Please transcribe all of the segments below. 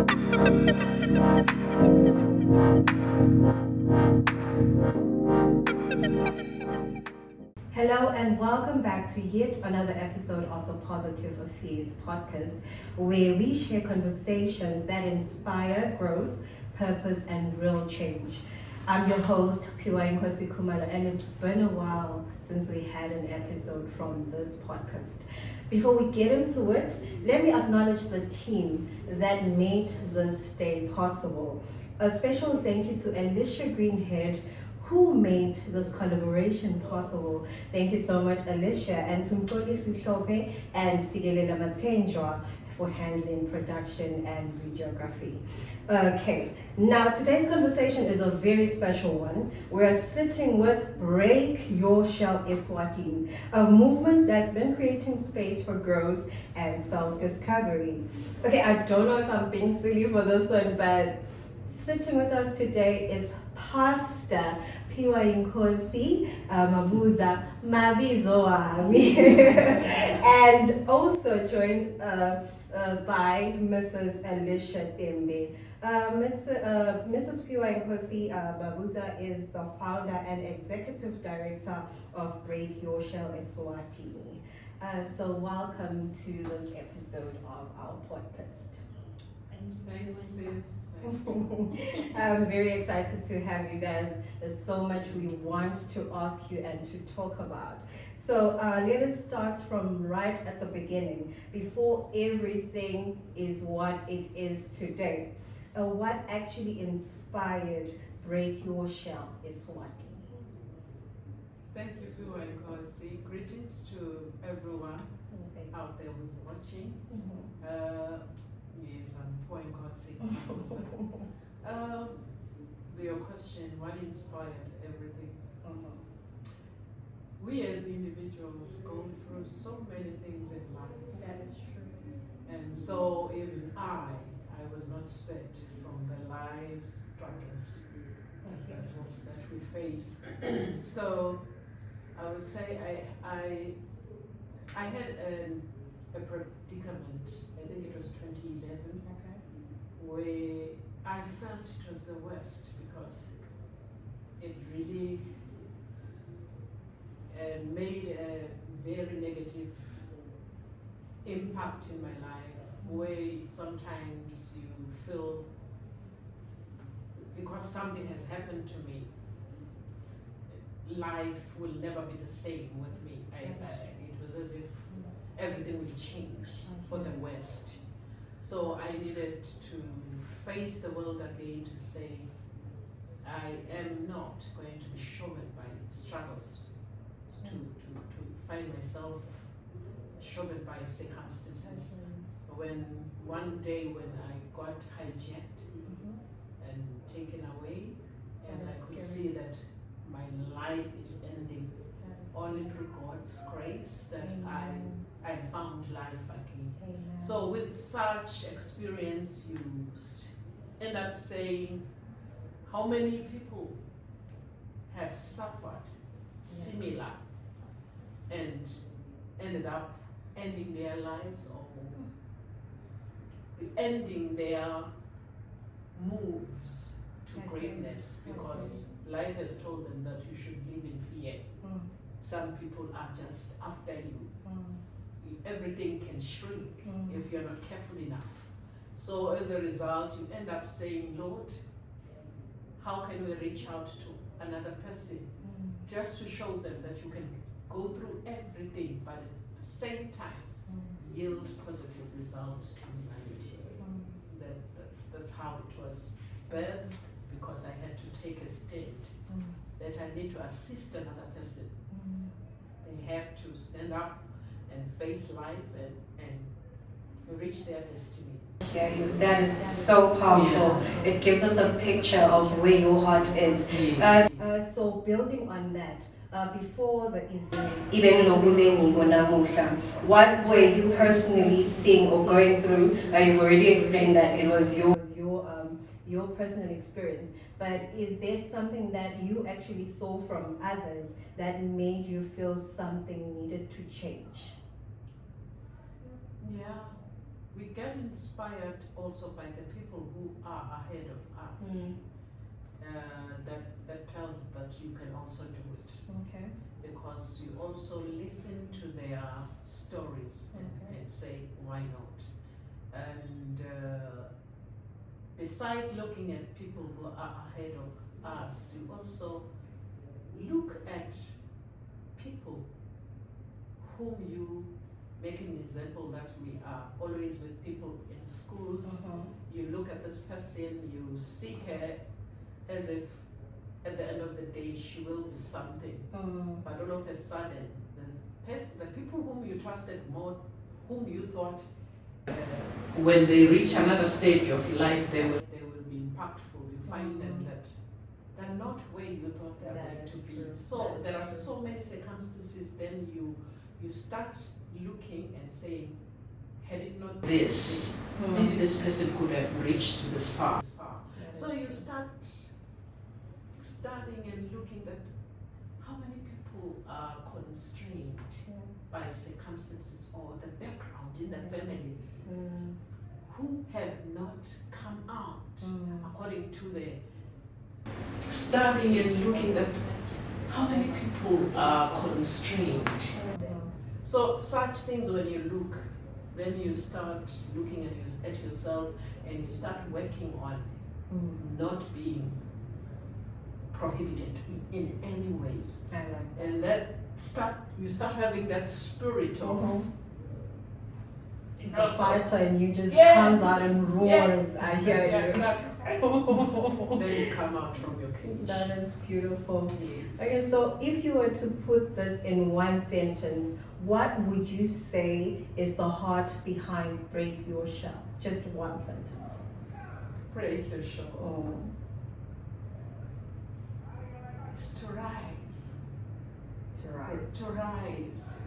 Hello and welcome back to yet another episode of the Positive Affairs podcast, where we share conversations that inspire growth, purpose, and real change. I'm your host, Phiwayinkosi Mabuza, and it's been a while since we had an episode from this podcast. Before we get into it, let me acknowledge the team that made this day possible. A special thank you to Alicia Greenhead, who made this collaboration possible. Thank you so much, Alicia, and to Mpoli Shope and Sigelela Matsenjwa for handling production and videography. Okay, now today's conversation is a very special one. We're sitting with Break Your Shell Eswatini, a movement that's been creating space for growth and self-discovery. Okay, I don't know if I'm being silly for this one, but sitting with us today is Pastor Phiwayinkosi Mabuza Mabizo wami, and also joined by Mrs. Alice Tembe. Mrs. Phiwayinkosi Mabuza is the founder and executive director of Break Your Shell Eswatini. So welcome to this episode of our podcast. Thank you, sis. I'm very excited to have you guys. There's so much we want to ask you and to talk about. So let us start from right at the beginning, before everything is what it is today. What actually inspired Break Your Shell Eswatini? Thank you, Phiwayinkosi. Greetings to everyone out there who's watching. Yes, I'm Phiwayinkosi Mabuza. Your question, what inspired everything? We as individuals go through so many things in life. That is true. And so even I was not spared from the life struggles that we face. So I would say I had a predicament, I think it was 2011, where I felt it was the worst because it really made a very negative impact in my life, where sometimes you feel, because something has happened to me, life will never be the same with me. It was as if everything will change for the worst. So I needed to face the world again to say, I am not going to be shoved by struggles, to find myself shoved by circumstances. When one day when I got hijacked and taken away, and I could see that my life is ending, only through God's grace that I found life again. Amen. So with such experience, you end up saying, how many people have suffered similar and ended up ending their lives or ending their moves to greatness, because life has told them that you should live in fear. Some people are just after you. Everything can shrink if you're not careful enough. So as a result, you end up saying, Lord, how can we reach out to another person just to show them that you can go through everything, but at the same time yield positive results to humanity. That's how it was birthed, because I had to take a stand that I need to assist another person. They have to stand up and face life and reach their destiny. That is so powerful. It gives us a picture of where your heart is. So building on that, before the event, even what were you personally seeing or going through? You've already explained that it was your personal experience, but is there something that you actually saw from others that made you feel something needed to change? Yeah, we get inspired also by the people who are ahead of us. That tells that you can also do it. Okay. Because you also listen to their stories and say, why not? And beside looking at people who are ahead of us, you also look at people whom you make an example that we are always with people in schools. You look at this person, you see her as if at the end of the day she will be something. But all of a sudden, the people whom you trusted more, whom you thought when they reach another stage of life they will be impactful, you find them that they're not where you thought they were going to be. So there are so many circumstances, then you start looking and saying, had it not this, maybe this person could have reached this far. So you start studying and looking at how many people are constrained by circumstances or the background in the families who have not come out according to the studying and looking at how many people are constrained. So such things, when you look, then you start looking at yourself and you start working on not being prohibited in any way. And you start having that spirit of the fighter, and you just comes out and roars. I hear you. Then you come out from your cage. That is beautiful. Yes. Okay, so if you were to put this in one sentence, what would you say is the heart behind Break Your Shell? Just one sentence. Break your shell. It's to rise. To rise.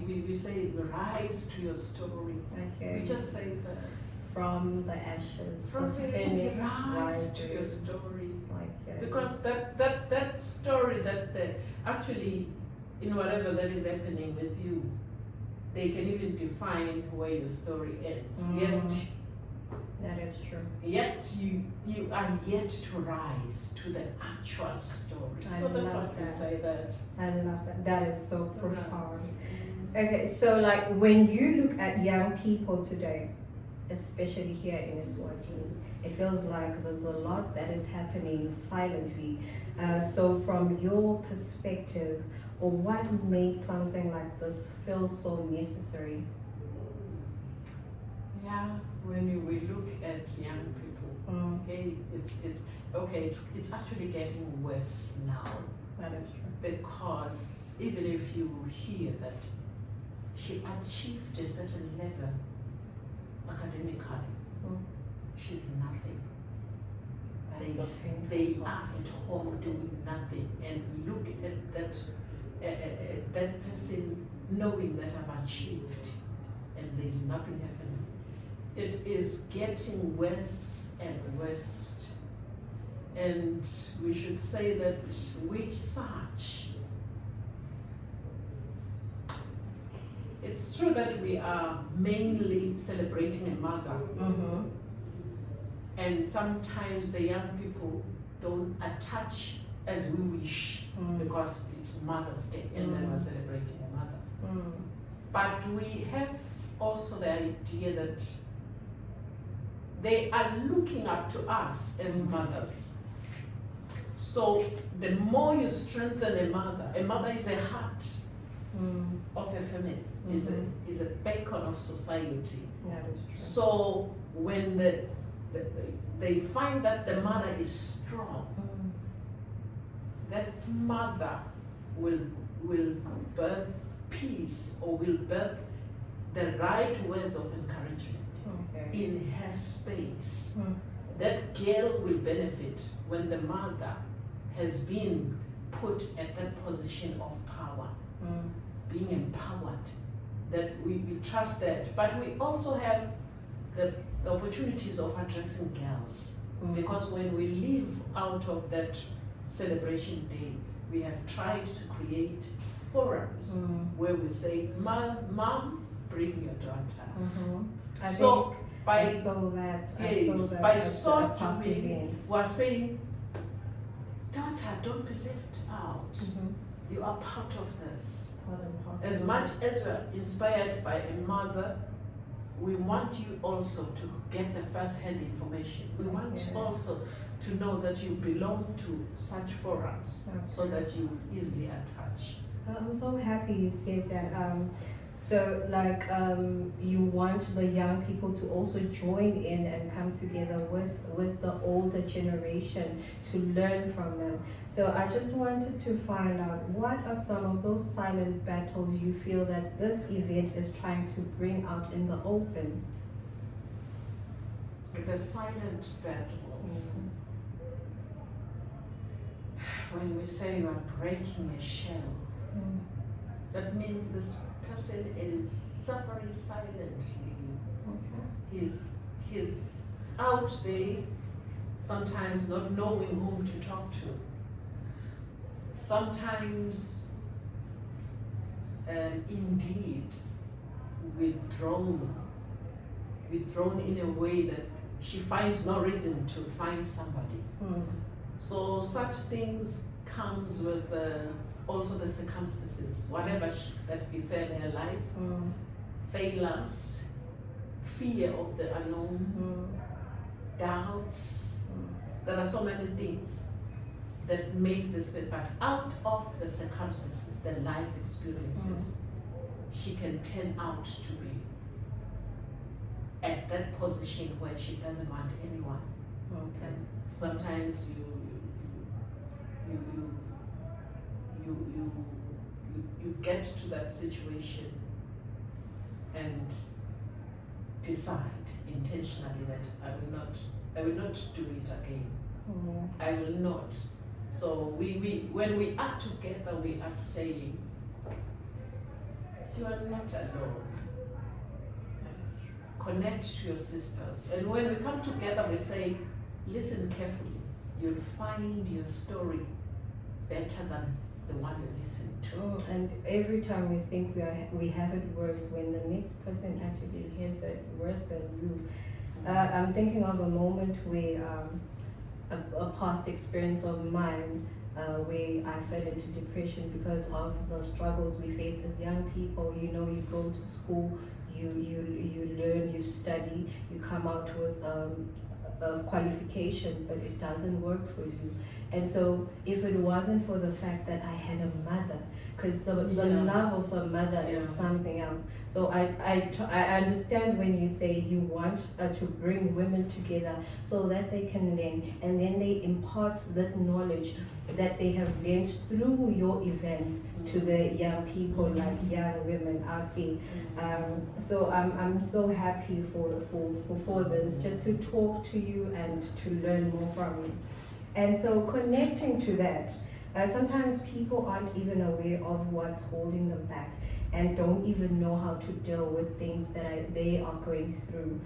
We say rise to your story. Okay. We just say that. From the ashes, From the the phoenix rise to your rises. story. Okay. Because that story actually, in whatever that is happening with you, they can even define where your story ends. Yes. That is true. Yet you are yet to rise to the actual story. I So that's love what we that. say that. I love that. That is so profound. Rise. Okay, so like when you look at young people today, especially here in Eswatini, it feels like there's a lot that is happening silently. So from your perspective, or what made something like this feel so necessary? Yeah, when we look at young people, hey, it's actually getting worse now. That is true. Because even if you hear that she achieved a certain level academically, she's nothing. They are at home doing nothing, and look at that person knowing that I've achieved and there's nothing happening. It is getting worse and worse, and we should say that with such, it's true that we are mainly celebrating a mother, and sometimes the young people don't attach as we wish because it's Mother's Day and then we're celebrating a mother. But we have also the idea that they are looking up to us as mothers. So the more you strengthen a mother is a heart of a family, is a beacon of society. That is true. So when they find that the mother is strong, that mother will birth peace, or will birth the right words of encouragement in her space. That girl will benefit when the mother has been put at that position of power, being empowered, that we trust that. But we also have the opportunities of addressing girls, because when we live out of that celebration day, we have tried to create forums where we say, Mom, bring your daughter. I So think by I saw that. yes, I saw by that so at the past doing, event. we're saying, daughter, don't be left out. You are part of this. As much as we are inspired by a mother, we want you also to get the first-hand information. We want you also to know that you belong to such forums so that you easily attach. I'm so happy you said that. So like you want the young people to also join in and come together with the older generation to learn from them. So I just wanted to find out, what are some of those silent battles you feel that this event is trying to bring out in the open? The silent battles. When we say you are breaking a shell, that means this person is suffering silently. He's out there, sometimes not knowing whom to talk to. Sometimes, indeed, withdrawn in a way that she finds no reason to find somebody. So such things comes with also the circumstances, whatever that befell her life, failures, fear of the unknown, doubts. There are so many things that makes this, but out of the circumstances, the life experiences, she can turn out to be at that position where she doesn't want anyone. And sometimes you get to that situation and decide intentionally that I will not do it again. I will not. So when we are together, we are saying, you are not alone. Connect to your sisters. And when we come together, we say, listen carefully. You'll find your story better than the one you listen to. And every time we think we have it worse, when the next person actually hears it worse than you. I'm thinking of a moment where a past experience of mine where I fell into depression because of the struggles we face as young people. You know, you go to school, you learn, you study, you come out with a qualification, but it doesn't work for you. And so if it wasn't for the fact that I had a mother, because the love of a mother is something else. So I understand when you say you want to bring women together so that they can learn, and then they impart that knowledge that they have learned through your events to the young people, like young women out there. So I'm so happy for this, just to talk to you and to learn more from you. And so connecting to that, sometimes people aren't even aware of what's holding them back and don't even know how to deal with things that they are going through.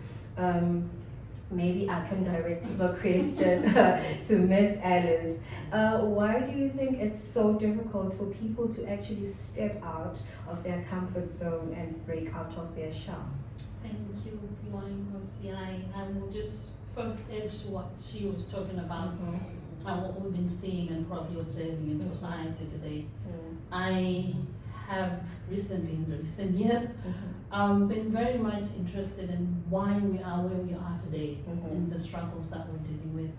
Maybe I can direct the question to Miss Alice. Why do you think it's so difficult for people to actually step out of their comfort zone and break out of their shell? Thank you, Phiwayinkosi. I will just first add to what she was talking about, and what we've been seeing and probably observing in society today. I have recently, in the recent years, been very much interested in why we are where we are today, in the struggles that we're dealing with.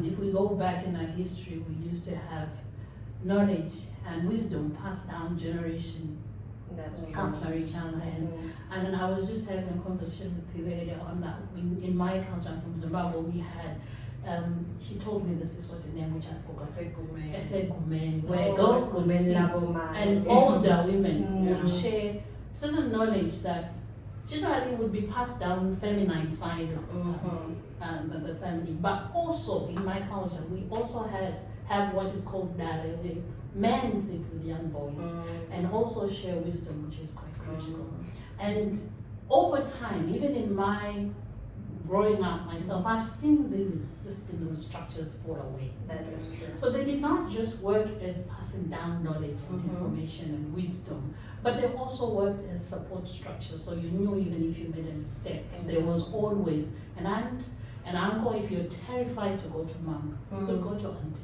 If we go back in our history, we used to have knowledge and wisdom passed down generation after each other. And then I was just having a conversation with people earlier on that in my culture, I'm from Zimbabwe, we had she told me this is what the name, which I forgot. Esegumeni, where girls could sit and older women would share certain knowledge that generally would be passed down feminine side of the family. But also in my culture, we also have what is called dare, where men sit with young boys and also share wisdom, which is quite critical. And over time, even in my growing up myself, I've seen these systems and structures fall away. That is true. So they did not just work as passing down knowledge and information and wisdom, but they also worked as support structures. So you knew even if you made a mistake, there was always an aunt, an uncle. If you're terrified to go to mom, you could go to auntie.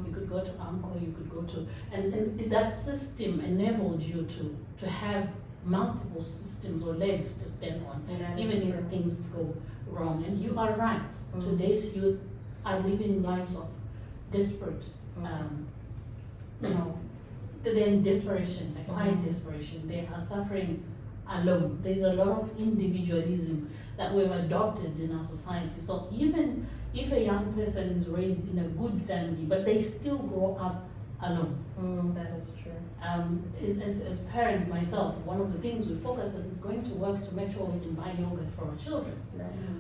You could go to uncle, you could go to, and that system enabled you to have multiple systems or legs to stand on, even if things go wrong. And you are right. Today's youth are living lives of desperate, they're in desperation, like quiet desperation. They are suffering alone. There's a lot of individualism that we've adopted in our society. So even if a young person is raised in a good family, but they still grow up alone. That is true. As parents, myself, one of the things we focus on is going to work to make sure we can buy yogurt for our children.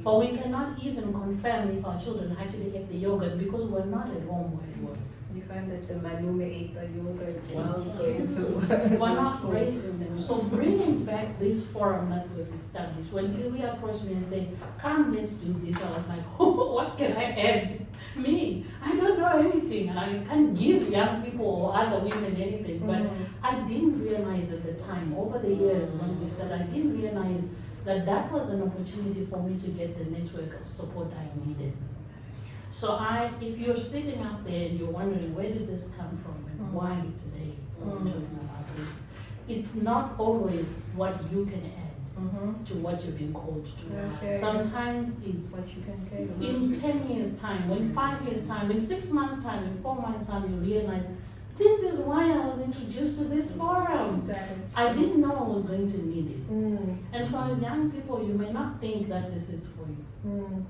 But we cannot even confirm if our children actually ate the yogurt because we're not at home, we're at work. You find that the malume ate the yogurt while going to we're not raising them. So bringing back this forum that we've established, when we approached me and said, come, let's do this, I was like, oh, what can I add? Me, I don't know anything, and I can't give young people or other women anything. But I didn't realize at the time, over the years when we started, I didn't realize that that was an opportunity for me to get the network of support I needed. So if you're sitting out there and you're wondering where did this come from and why today we're talking about this, it's not always what you can add to what you're being called to. Sometimes it's what you can carry. In 10 years time, in 5 years time, in 6 months time, in 4 months time, you realize this is why I was introduced to this forum. I didn't know I was going to need it. And so as young people, you may not think that this is for you.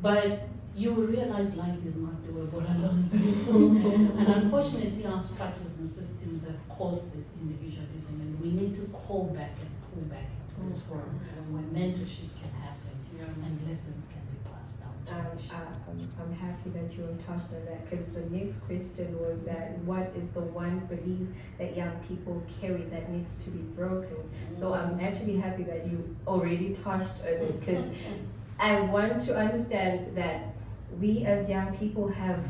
But you will realize life is not doable alone very soon. And unfortunately, our structures and systems have caused this individualism, and we need to call back and pull back into this forum where mentorship can happen and lessons can be passed down to I'm happy that you touched on that, because the next question was that what is the one belief that young people carry that needs to be broken? So I'm actually happy that you already touched on it, because I want to understand that we as young people have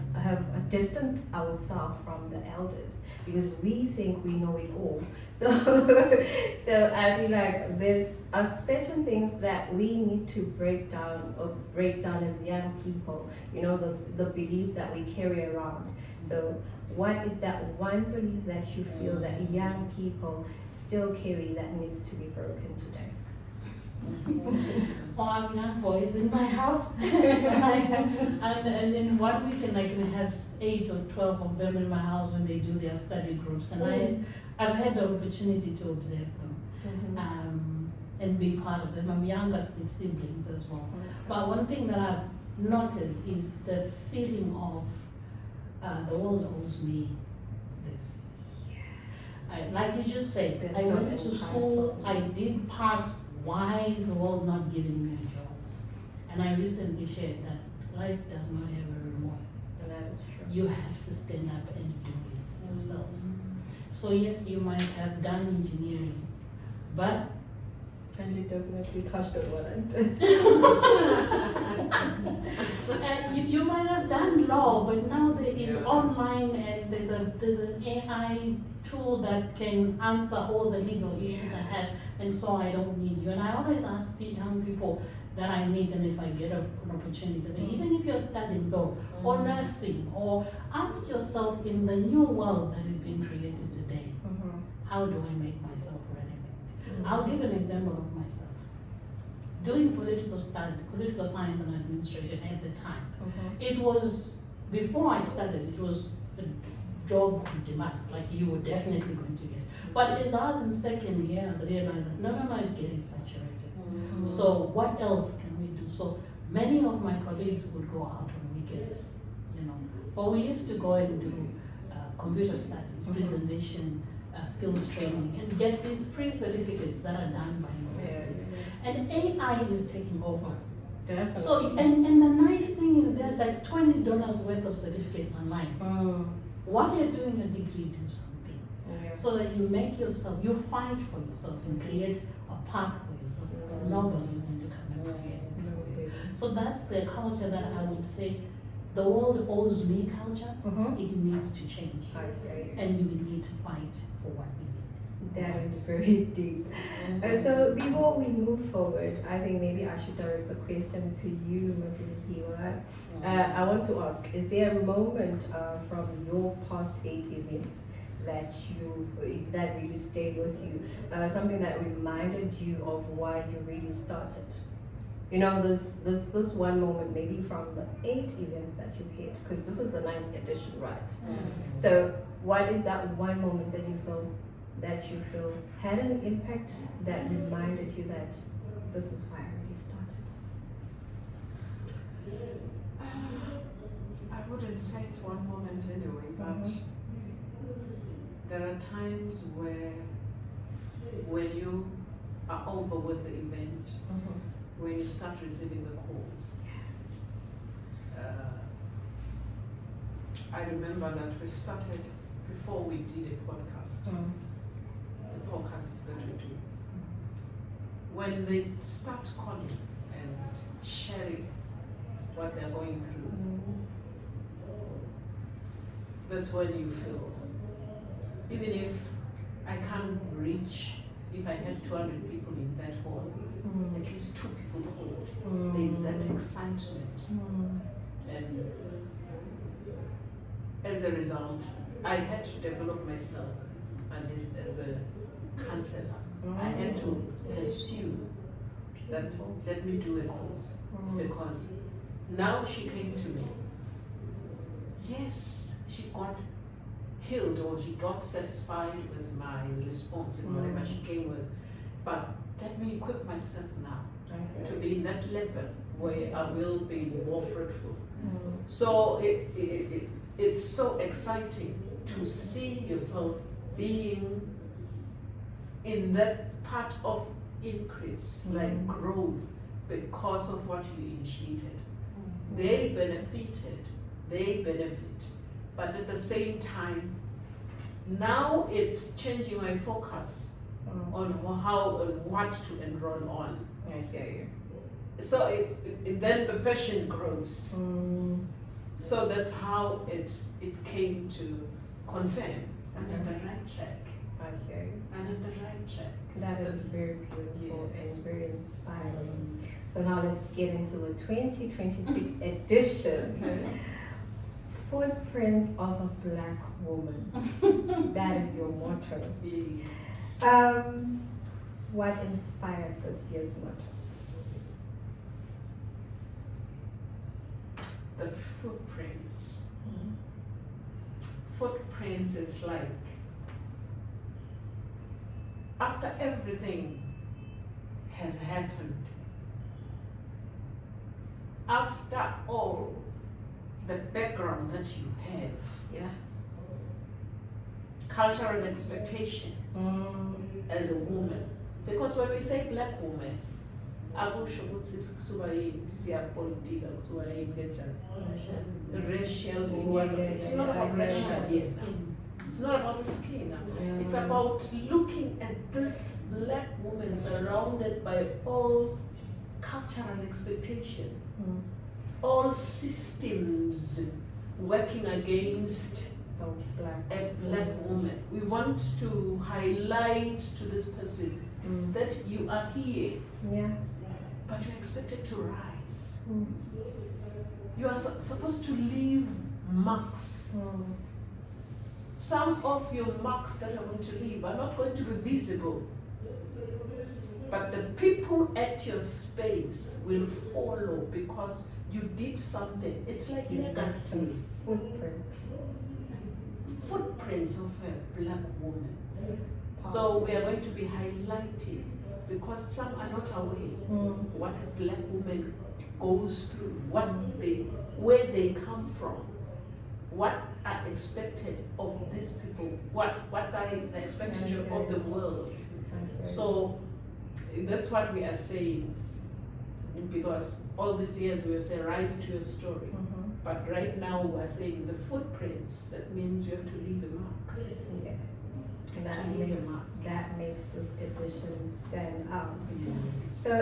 distanced ourselves from the elders because we think we know it all. So I feel like there's certain things that we need to break down as young people, the beliefs that we carry around. So what is that one belief that you feel that young people still carry that needs to be broken today? I'm young boys in my house, and in 1 week, and I can have 8 or 12 of them in my house when they do their study groups, and I've had the opportunity to observe them and be part of them. I'm younger siblings as well. But one thing that I've noted is the feeling of the world owes me this. Like you just said, I went to school, I did pass. Why is the world not giving me a job? And I recently shared that life does not have a reward. And that is true. You have to stand up and do it yourself. So yes, you might have done engineering, but and you definitely touched on what I did. and you might have done law, but now there is online, and there's an AI tool that can answer all the legal issues I have, and so I don't need you. And I always ask young people that I meet, and if I get an opportunity, that even if you're studying law or nursing, or ask yourself in the new world that is being created today, how do I make myself relevant? I'll give an example of myself. Doing political science and administration at the time, it was, before I started, it was a job demand, like you were definitely going to get. But as I was in second year, I realized that no, it's getting saturated. So what else can we do? So many of my colleagues would go out on weekends, But we used to go and do computer studies, presentation, skills training, and get these free certificates that are done by universities. And AI is taking over. Definitely. So, and the nice thing is that like $20 worth of certificates online. While you're doing your degree, do something. So that you make yourself, you fight for yourself and create a path for yourself. Nobody's going to come and create it for So that's the culture that I would say the world owes me culture. It needs to change. Okay. And we need to fight for what we need. That is very deep. So before we move forward, I think maybe I should direct the question to you, Mrs. Phiwa. I want to ask, is there a moment from your past 8 events that really stayed with you? Something that reminded you of why you really started? You know, this one moment maybe from the 8 events that you've had, because this is the 9th edition, right? So what is that one moment that you feel had an impact that reminded you that this is why I really started? I wouldn't say it's one moment anyway, but there are times where when you are over with the event, when you start receiving the calls. I remember that we started before we did a podcast. The podcasts that we do. When they start calling and sharing what they're going through, that's when you feel, even if I can't reach, if I had 200 people in that hall, at least 2 people called. There's that excitement. And as a result, I had to develop myself, at least as a counselor. I had to pursue that, let me do a course, because now she came to me. Yes, she got healed or she got satisfied with my response and whatever she came with, but let me equip myself now to be in that level where I will be more fruitful. So it's so exciting to see yourself being in that part of increase, like growth, because of what you initiated. They benefit, but at the same time, now it's changing my focus on what to enroll on. I hear you. So then the passion grows. So that's how it came to confirm I'm at the right track. I hear you. I'm at the right track. That is very beautiful and very inspiring. So now let's get into the 2026 edition. Footprints of a Black Woman. That is your motto. Yes. What inspired this year's motto? The footprints. Footprints, it's like after everything has happened, after all the background that you have, cultural expectations as a woman, because when we say Black woman, racial, it's not about racial, yes. It's not about the skin. It's about looking at this Black woman surrounded by all cultural expectation, all systems working against a Black woman. We want to highlight to this person that you are here, but you're expected to rise. You are supposed to leave marks. Some of your marks that are going to leave are not going to be visible, but the people at your space will follow because you did something. It's like legacy. Footprints of a Black woman. So we are going to be highlighting, because some are not aware what a Black woman goes through, where they come from, what are expected of these people, what are expected of the world. So that's what we are saying, because all these years we will say rise to your story, but right now we are saying the footprints. That means you have to leave a mark. That makes this edition stand out. Yes. So,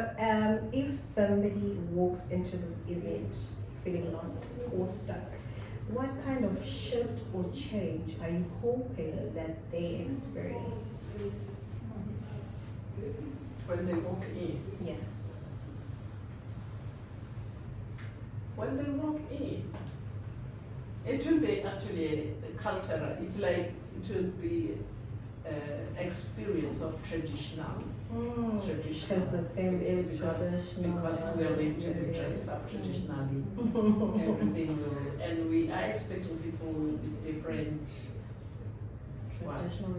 if somebody walks into this event feeling lost or stuck, what kind of shift or change are you hoping that they experience? When they walk in. Yeah. When they walk in, it will be actually a cultural, it's like it will be experience of traditional. Because the theme is traditional. Because we are going to be dressed up traditionally. Everything will, and we are expecting people with different Traditional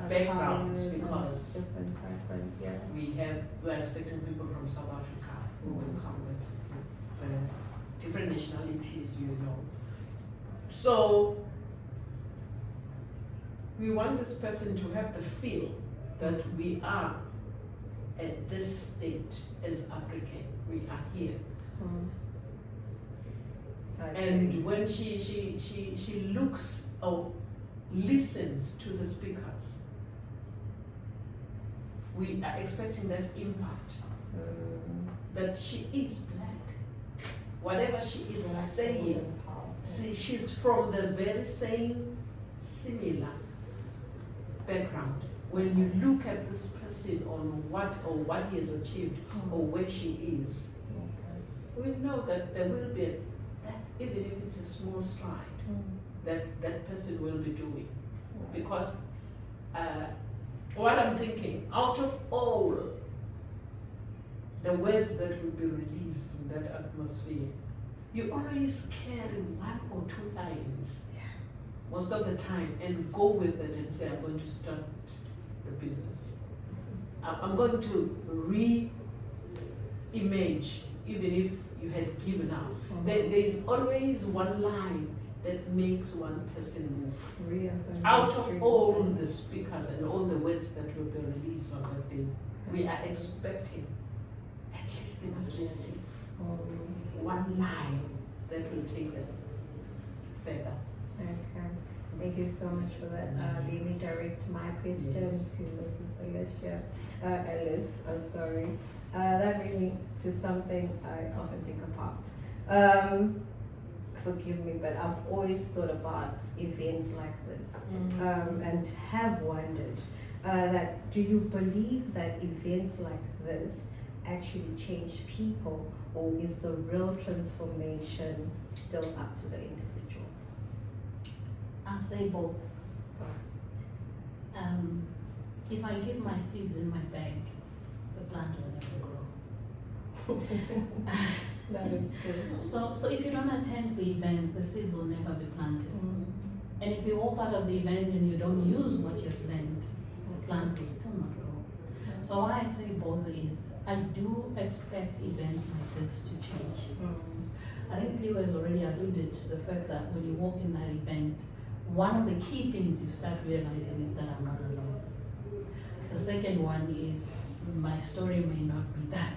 backgrounds, because different preference, we're expecting people from South Africa who will come with different nationalities, So we want this person to have the feel that we are at this state as African. We are here. And when she looks or listens to the speakers, we are expecting that impact, that she is black. Whatever she is saying, she's from the very same similar background. When you look at this person on what he has achieved or where she is, we know that there will be, even if it's a small stride, that person will be doing. Because what I'm thinking, out of all the words that will be released in that atmosphere, you always carry one or two lines most of the time and go with it and say, I'm going to start the business. I'm going to re-image, even if you had given up. There is always one line that makes one person move. Out of all the speakers and all the words that will be released on that day, we are expecting at least they must receive one line that will take them further. Okay. Thank you so much for that. Let me direct my question to Mrs. Alice. That brings me to something I often think about. Forgive me, but I've always thought about events like this, and have wondered that do you believe that events like this actually change people, or is the real transformation still up to the individual? I'll say both. If I keep my seeds in my bag, the plant will never grow. That is true. So if you don't attend the event, the seed will never be planted. And if you walk out of the event and you don't use what you've learned, the plant will still not grow. So why I say both is, I do expect events like this to change things. I think Phiwa has already alluded to the fact that when you walk in that event, one of the key things you start realizing is that I'm not alone. The second one is my story may not be that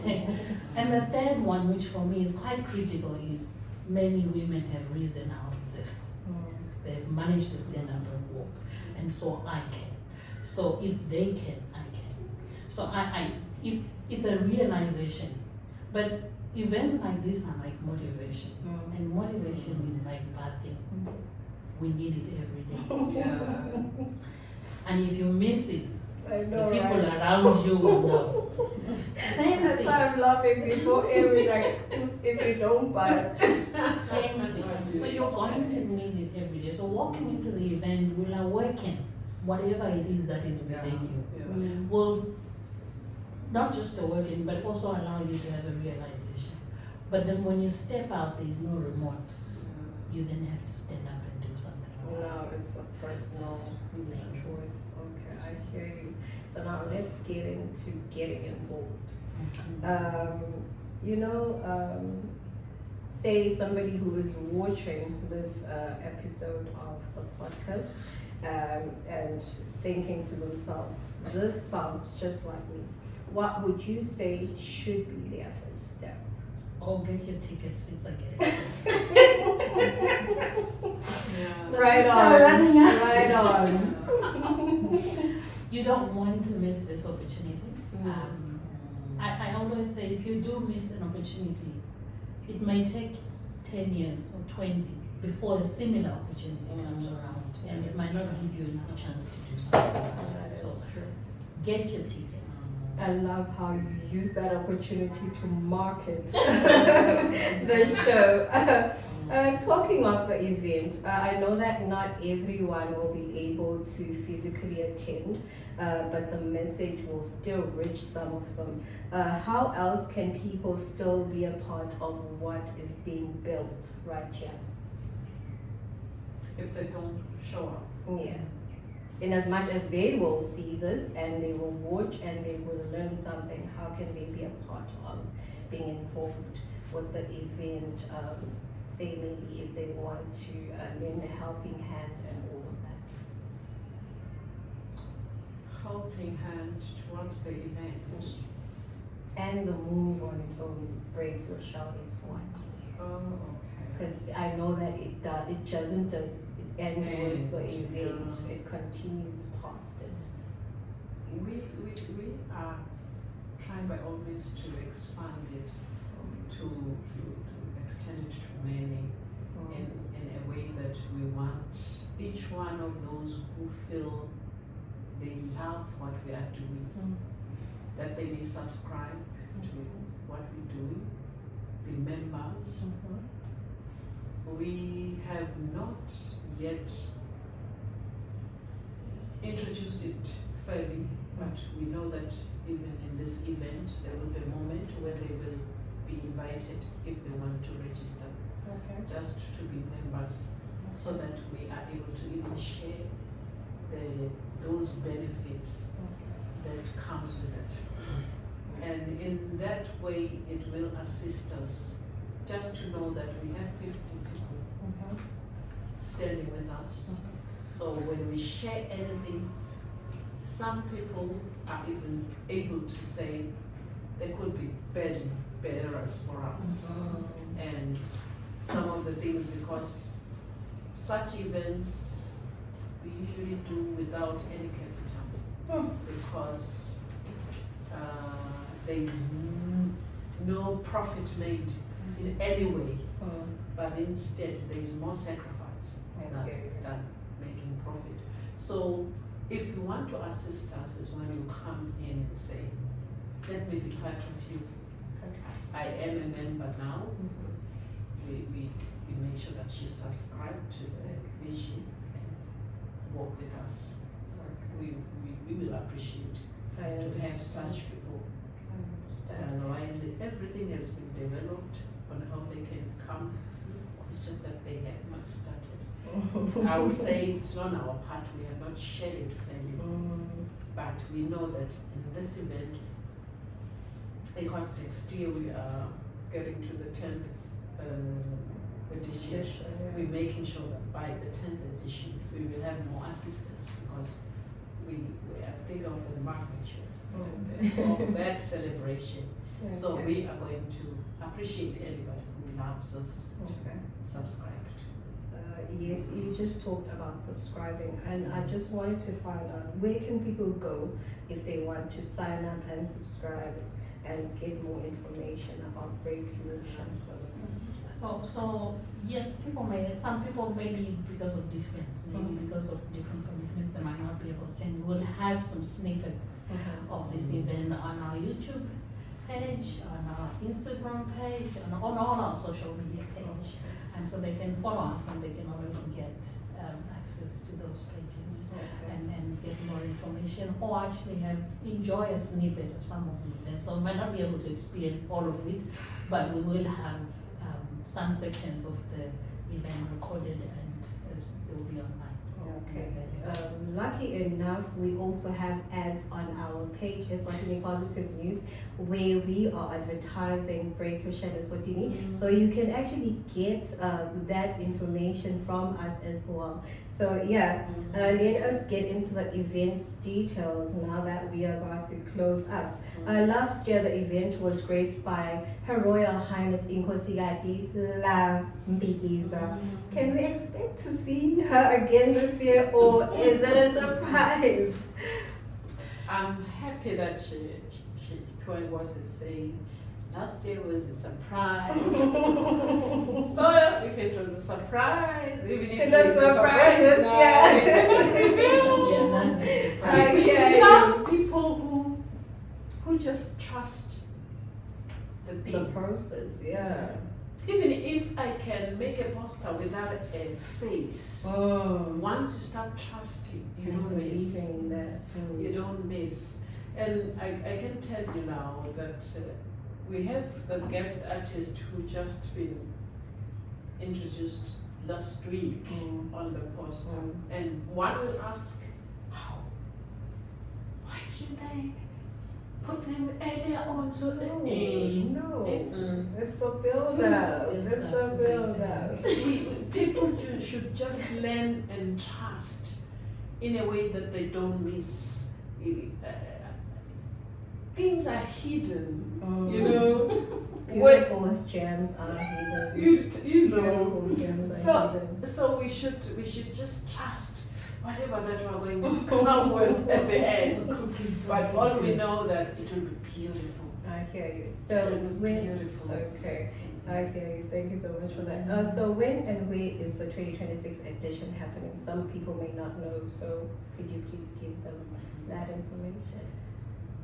bad. And the third one, which for me is quite critical, is many women have risen out of this. They've managed to stand up and walk. And so I can. So if they can, I can. So if it's a realization, but events like this are like motivation. And motivation is like bathing. We need it every day. And if you miss it, I know, the people right? around you will know. Same That's thing. why I'm laughing before every, like, if you don't pass. Same thing. So you're going to need it every day. So walking into the event will awaken whatever it is that is within you. Will not just awaken, but also allow you to have a realization. But then when you step out, there is no remote. You then have to stand up and do something. No, it's a personal choice. Okay, I hear you. So now let's get into getting involved. Say somebody who is watching this episode of the podcast and thinking to themselves, this sounds just like me. What would you say should be their first step? Oh, get your tickets, since I get it. Yeah. Right So on. running out. Right on. You don't want to miss this opportunity. Mm. I always say if you do miss an opportunity, it may take 10 years or 20 before a similar opportunity comes around, and it might not give you enough chance to do something about it. So get your ticket. I love how you use that opportunity to market the show. Talking of the event, I know that not everyone will be able to physically attend, but the message will still reach some of them. How else can people still be a part of what is being built right here? If they don't show up. Yeah. In as much as they will see this and they will watch and they will learn something, how can they be a part of being involved with the event? Say maybe if they want to lend a helping hand and all of that. Helping hand towards the event. And the move on its own, Break Your Shell Eswatini. Oh, okay. Because I know that it doesn't just end with the event, Yeah. it continues past it. We are trying by all means to expand it, to extend it to many in a way that we want each one of those who feel they love what we are doing, that they may subscribe to what we're doing, be members. We have not yet introduced it fairly, but we know that even in this event there will be a moment where they will be invited if they want to register, just to be members, so that we are able to even share those benefits that comes with it. And in that way it will assist us just to know that we have 50 people standing with us. So when we share anything, some people are even able to say they could be burden bearers for us. And some of the things, because such events we usually do without any capital, because there is no profit made in any way, but instead there is more sacrifice than making profit. So if you want to assist us is when you come in and say, let me be part of you. I am a member now. We make sure that she's subscribed to the vision and work with us. So we will appreciate to have such people. Otherwise, everything has been developed on how they can come. It's just that they have not started. I would say it's not our part. We have not shared it fairly. But we know that in this event, because next year we are getting to the 10th edition, we're making sure that by the 10th edition we will have more assistance, because we are big of the magnitude of that celebration. So we are going to appreciate anybody who loves us to subscribe to. Yes, you just talked about subscribing, and I just wanted to find out, where can people go if they want to sign up and subscribe and get more information about Break Your Shell? So yes, some people maybe because of distance, maybe because of different commitments, they might not be able to attend. We'll have some snippets of this event on our YouTube page, on our Instagram page, on all our social media page. And so they can follow us and they can already get access to those pages and get more information, or actually enjoy a snippet of some of the events. So we might not be able to experience all of it, but we will have some sections of the event recorded and they will be online. Okay. Lucky enough, we also have ads on our page, Eswatini Positive News, where we are advertising Break Your Shell Eswatini. So you can actually get that information from us as well. So yeah, let us get into the event's details now that we are about to close up. Last year, the event was graced by Her Royal Highness Inkosikazi Lambikiza. Can we expect to see her again this year, or is it a surprise? I'm happy that Phiwayinkosi is saying last year was a surprise. So if it was a surprise, even if Still a it's a surprise surprise this I love people who just trust the The thing. process, yeah. Even if I can make a poster without a face, once you start trusting, you don't miss. Believing that. You don't miss. And I can tell you now that we have the guest artist who just been introduced last week on the poster. And one will ask, how? Why didn't they put them earlier on? So No, Mm. it's the build-up. It's the build-up. People should just learn and trust in a way that they don't miss. Things are hidden, you know. Beautiful gems are hidden. You know. Beautiful gems are hidden. So we should just trust whatever that we're going to come with at the end. But all we know that it will be beautiful. I hear you. So It will be when beautiful. okay, I hear you. Thank you so much for that. So when and where is the 2026 edition happening? Some people may not know. So could you please give them that information?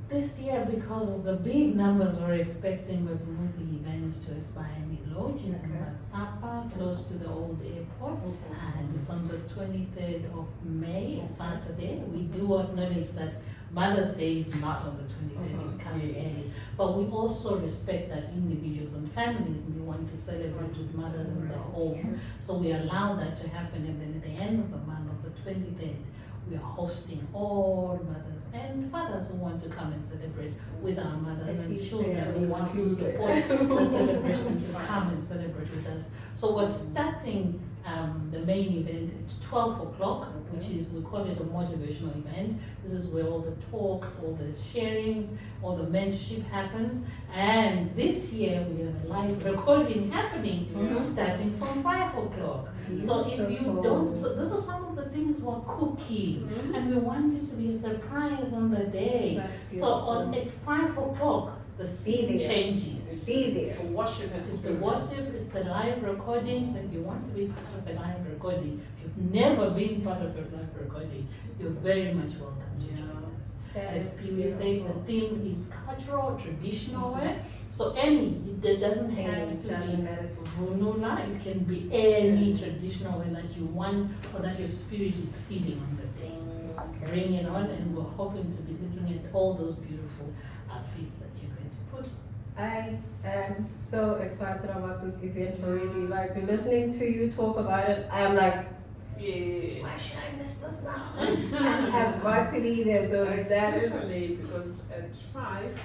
This year, because of the big numbers we're expecting, we've moved the event to Eswatini Lodge. It's in Okay. Matsapa, close to the old airport, and it's on the 23rd of May, a Saturday. We do acknowledge that Mother's Day is not on the 23rd, it's coming early. But we also respect that individuals and families may want to celebrate with mothers in their home. So we allow that to happen, and then at the end of the month, of the 23rd, we are hosting all mothers and fathers who want to come and celebrate with our mothers, and children who want to support the celebration to come and celebrate with us. So we're starting the main event at 12 o'clock, which is, we call it a motivational event. This is where all the talks, all the sharings, all the mentorship happens. And this year we have a live recording happening starting from 5 o'clock. So if you don't, so those are some of the things we're cooking, and we want it to be a surprise on the day. So at 5 o'clock, the scene changes. Be there. It's a worship It's the experience. worship, it's a live recording, so if you want to be part of a live recording, if you've never been part of a live recording, you're very much welcome to join us. As Phiway said, the theme is cultural, traditional wear. So it doesn't have to Doesn't be matter. Vunula, it can be any traditional wear that you want or that your spirit is feeling on the day. Bring it on, and we're hoping to be looking at all those beautiful outfits that you're going to put. I am so excited about this event already. Like, listening to you talk about it, I am like, Yeah. why should I miss this now? I have got to be there. So that is. Especially because at 5,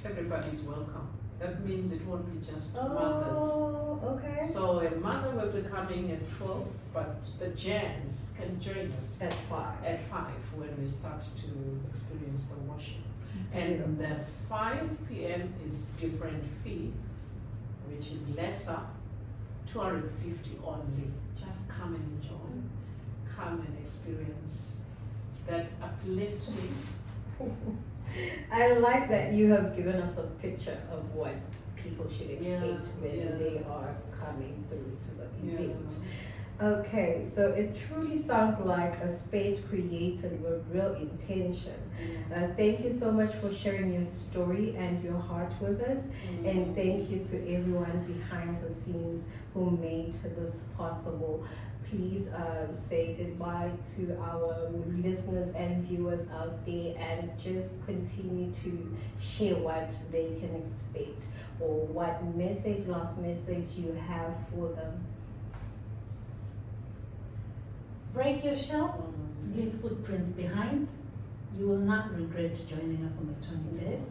everybody's welcome. That means it won't be just mothers. Oh, okay. So a mother will be coming at 12, but the gents can join us At 5. at 5 when we start to experience the worship. And the 5 p.m. is different fee, which is lesser, 250 only. Just come and enjoy, come and experience that uplifting. I like that you have given us a picture of what people should expect Yeah, when yeah. they are coming through to the Yeah. event. Okay, so it truly sounds like a space created with real intention. Thank you so much for sharing your story and your heart with us. And thank you to everyone behind the scenes who made this possible. Please say goodbye to our listeners and viewers out there, and just continue to share what they can expect, or what last message you have for them. break your shell, leave footprints behind. You will not regret joining us on the 25th.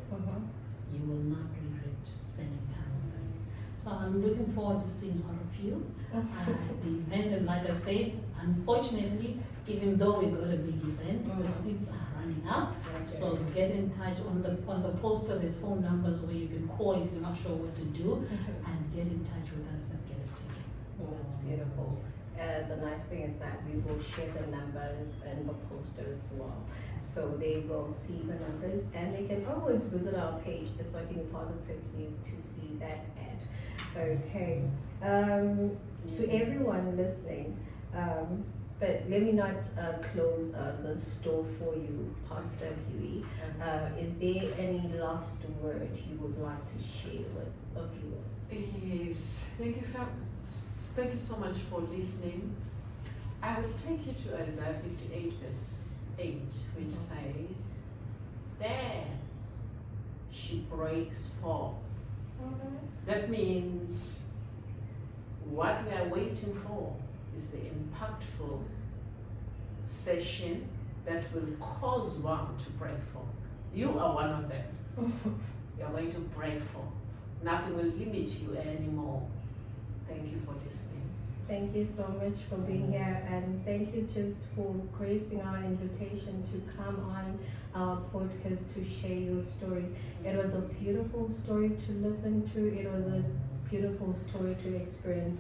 You will not regret spending time with us. So I'm looking forward to seeing all of you at the event. And like I said, unfortunately, even though we got a big event, the seats are running up. So get in touch on the poster. There's phone numbers where you can call if you're not sure what to do, and get in touch with us and get a ticket. That's beautiful. The nice thing is that we will share the numbers and the poster as well. So they will see the numbers, and they can always visit our page, Eswatini Positive News, to see that ad. Okay. To everyone listening, but let me not close the store for you, Pastor Phiwayinkosi. Is there any last word you would like to share with the viewers? Yes, thank you so much for listening. I will take you to Isaiah 58 verse 8, which says, "There she breaks forth." That means what we are waiting for is the impactful session that will cause one to break forth. You are one of them. You are going to break forth. Nothing will limit you anymore. Thank you for listening. Thank you so much for being here, and thank you just for gracing our invitation to come on our podcast to share your story. It was a beautiful story to listen to. It was a beautiful story to experience.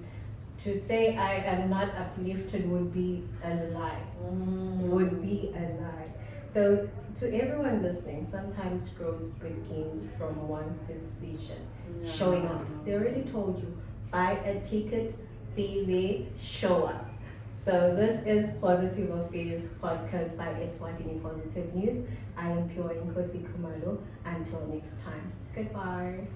To say I am not uplifted would be a lie. Would be a lie. So to everyone listening, sometimes growth begins from one's decision. Showing up. They already told you, buy a ticket, be there, show up. So this is Positive Affairs podcast by Eswatini Positive News. I am Phiwayinkosi Mabuza. Until next time, goodbye.